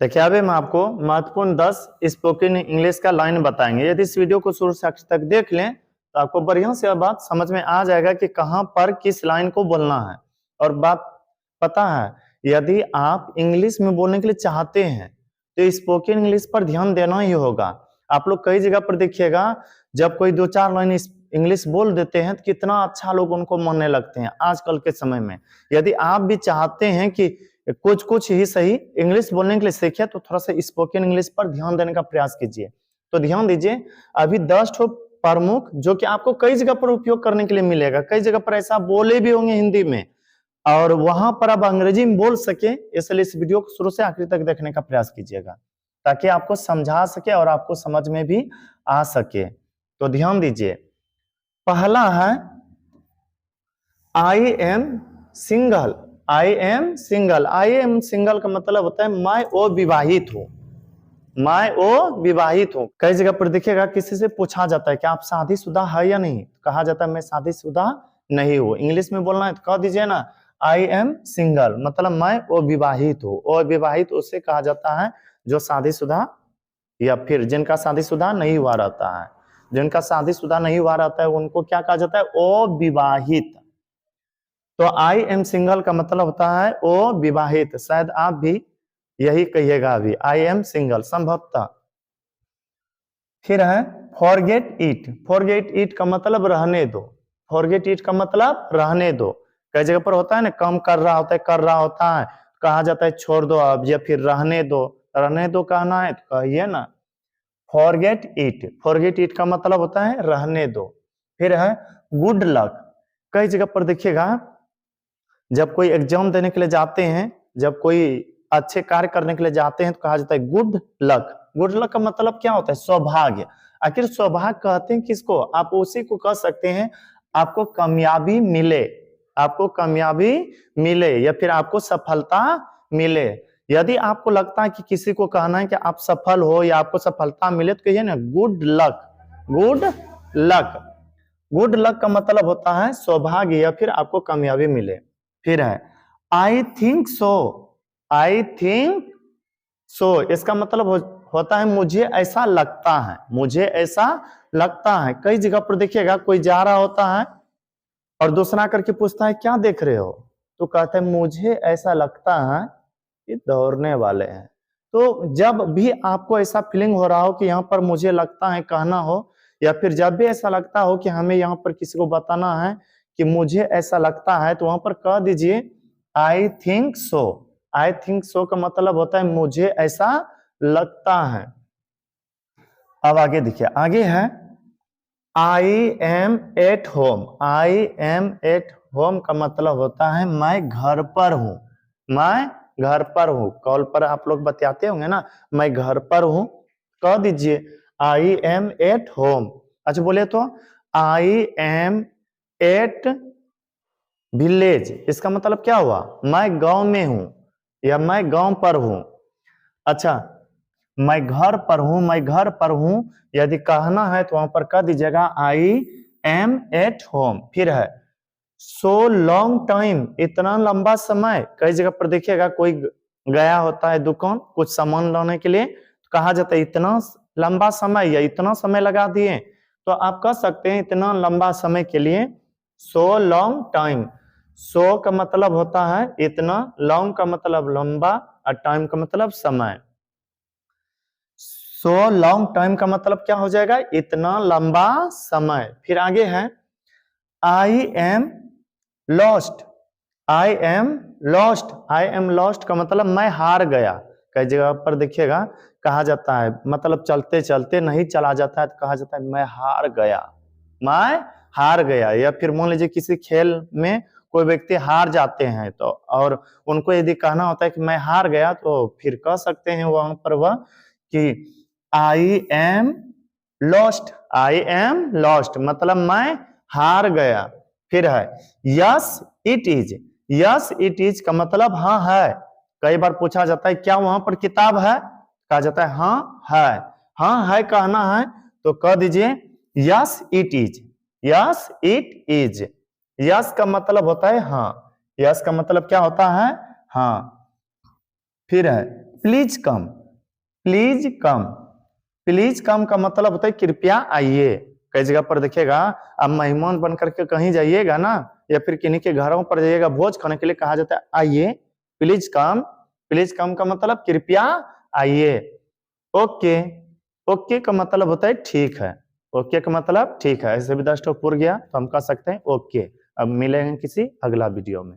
देखिए अभी हम आपको महत्वपूर्ण 10 स्पोकन इंग्लिश का लाइन बताएंगे। यदि इस वीडियो को शुरू से आखिर तक देख लें तो आपको बढ़िया से बात समझ में आ जाएगा कि कहां पर किस लाइन को बोलना है। और बात पता है, यदि आप इंग्लिश में बोलने के लिए चाहते हैं तो स्पोकन इंग्लिश पर ध्यान देना ही होगा। आप लोग कई जगह पर देखिएगा, जब कोई 2-4 लाइन इंग्लिश बोल देते हैं तो कितना अच्छा लोग उनको मानने लगते हैं आजकल के समय में। यदि आप भी चाहते हैं कि कुछ कुछ ही सही इंग्लिश बोलने के लिए सीखे तो थोड़ा सा स्पोकन इंग्लिश पर ध्यान देने का प्रयास कीजिए। तो ध्यान दीजिए, अभी 10 प्रमुख जो कि आपको कई जगह पर उपयोग करने के लिए मिलेगा। कई जगह पर ऐसा बोले भी होंगे हिंदी में और वहां पर आप अंग्रेजी में बोल सके, इसलिए इस वीडियो को शुरू से आखिर तक देखने का प्रयास कीजिएगा ताकि आपको समझा सके और आपको समझ में भी आ सके। तो ध्यान दीजिए, पहला है I am single. I am single. I am single का मतलब होता है मैं अविवाहित हूं। मैं अविवाहित हूं। कई जगह पर देखिएगा किसी से पूछा जाता है कि आप शादीशुदा है या नहीं, कहा जाता है मैं शादीशुदा नहीं हूं। इंग्लिश में बोलना है तो कह दीजिए ना आई एम सिंगल, मतलब मैं अविवाहित हूं। अविवाहित उससे कहा जाता है जो शादीशुदा या फिर जिनका शादीशुदा नहीं हुआ रहता है। जिनका शादीशुदा नहीं हुआ रहता है उनको क्या कहा जाता है, अविवाहित। तो आई एम सिंगल का मतलब होता है अविवाहित। शायद आप भी यही कहिएगा अभी, आई एम सिंगल संभवतः। फिर है फॉरगेट इट। फॉरगेट इट का मतलब रहने दो। फॉरगेट इट का मतलब रहने दो। कई जगह पर होता है ना, काम कर रहा होता है, कर रहा होता है, कहा जाता है छोड़ दो अब, या फिर रहने दो। रहने दो कहना है तो कहिए ना फॉरगेट इट। फॉरगेट इट का मतलब होता है रहने दो। फिर है गुड लक। कई जगह पर देखिएगा, जब कोई एग्जाम देने के लिए जाते हैं, जब कोई अच्छे कार्य करने के लिए जाते हैं तो कहा जाता है गुड लक। गुड लक का मतलब क्या होता है, सौभाग्य। आखिर सौभाग्य कहते हैं किसको, आप उसी को कह सकते हैं आपको कामयाबी मिले, आपको कामयाबी मिले या फिर आपको सफलता मिले। यदि आपको लगता है कि किसी को कहना है कि आप सफल हो या आपको सफलता मिले तो कहिए ना good luck. Good luck. Good luck का मतलब होता है सौभाग्य या फिर आपको कामयाबी मिले। फिर है I think so. I think so इसका मतलब होता है मुझे ऐसा लगता है। मुझे ऐसा लगता है। कई जगह पर देखिएगा कोई जा रहा होता है और दूसरा करके पूछता है क्या देख रहे हो, तो कहते हैं मुझे ऐसा लगता है कि दौड़ने वाले हैं। तो जब भी आपको ऐसा फीलिंग हो रहा हो कि यहाँ पर मुझे लगता है कहना हो, या फिर जब भी ऐसा लगता हो कि हमें यहाँ पर किसी को बताना है कि मुझे ऐसा लगता है, तो वहां पर कह दीजिए I think so. I think so का मतलब होता है मुझे ऐसा लगता है। अब आगे देखिए, आगे है I am at home. I am at home का मतलब होता है मैं घर पर हूं। मैं घर पर हूं। कॉल पर आप लोग बतियाते होंगे ना, मैं घर पर हूं, कह दीजिए आई एम एट होम। अच्छा बोले तो आई एम एट विलेज। इसका मतलब क्या हुआ, मैं गांव में हूं या मैं गांव पर हूं। अच्छा, मैं घर पर हूं, मैं घर पर हूं यदि कहना है तो वहां पर कह दीजिएगा आई एम एट होम। फिर है सो लॉन्ग टाइम। इतना लंबा समय। कई जगह पर देखिएगा कोई गया होता है दुकान कुछ सामान लाने के लिए, तो कहा जाता है इतना लंबा समय या इतना समय लगा दिए, तो आप कह सकते हैं इतना लंबा समय के लिए सो लॉन्ग टाइम। सो का मतलब होता है इतना, लॉन्ग का मतलब लंबा और टाइम का मतलब समय। सो लॉन्ग टाइम का मतलब क्या हो जाएगा, इतना लंबा समय। फिर आगे है I am lost. I am lost. I am lost का मतलब मैं हार गया। कई जगह पर देखिएगा कहा जाता है, मतलब चलते चलते नहीं चला जाता है तो कहा जाता है मैं हार गया। मैं हार गया। या फिर मान लीजिए किसी खेल में कोई व्यक्ति हार जाते हैं तो, और उनको यदि कहना होता है कि मैं हार गया, तो फिर कह सकते हैं वहां पर वह कि I am lost. I am lost मतलब मैं हार गया। फिर है yes it is. Yes it is का मतलब हाँ है। कई बार पूछा जाता है क्या वहां पर किताब है, कहा जाता है हाँ है। हाँ है कहना है तो कह दीजिए yes it is. Yes it is. Yes का मतलब होता है हाँ। यस का मतलब क्या होता है, हाँ। फिर है please come, please come, please come का मतलब होता है कृपया आइए। कई जगह पर देखिएगा, आप मेहमान बन करके कहीं जाइएगा ना, या फिर किन्हीं के घरों पर जाइएगा भोज खाने के लिए, कहा जाता है आइए, प्लीज कम। प्लीज कम का मतलब कृपया आइए। ओके, ओके का मतलब होता है ठीक है, ओके का मतलब ठीक है। ऐसे भी 10 ठो पूर गया तो हम कह सकते हैं ओके। अब मिलेंगे किसी अगला वीडियो में।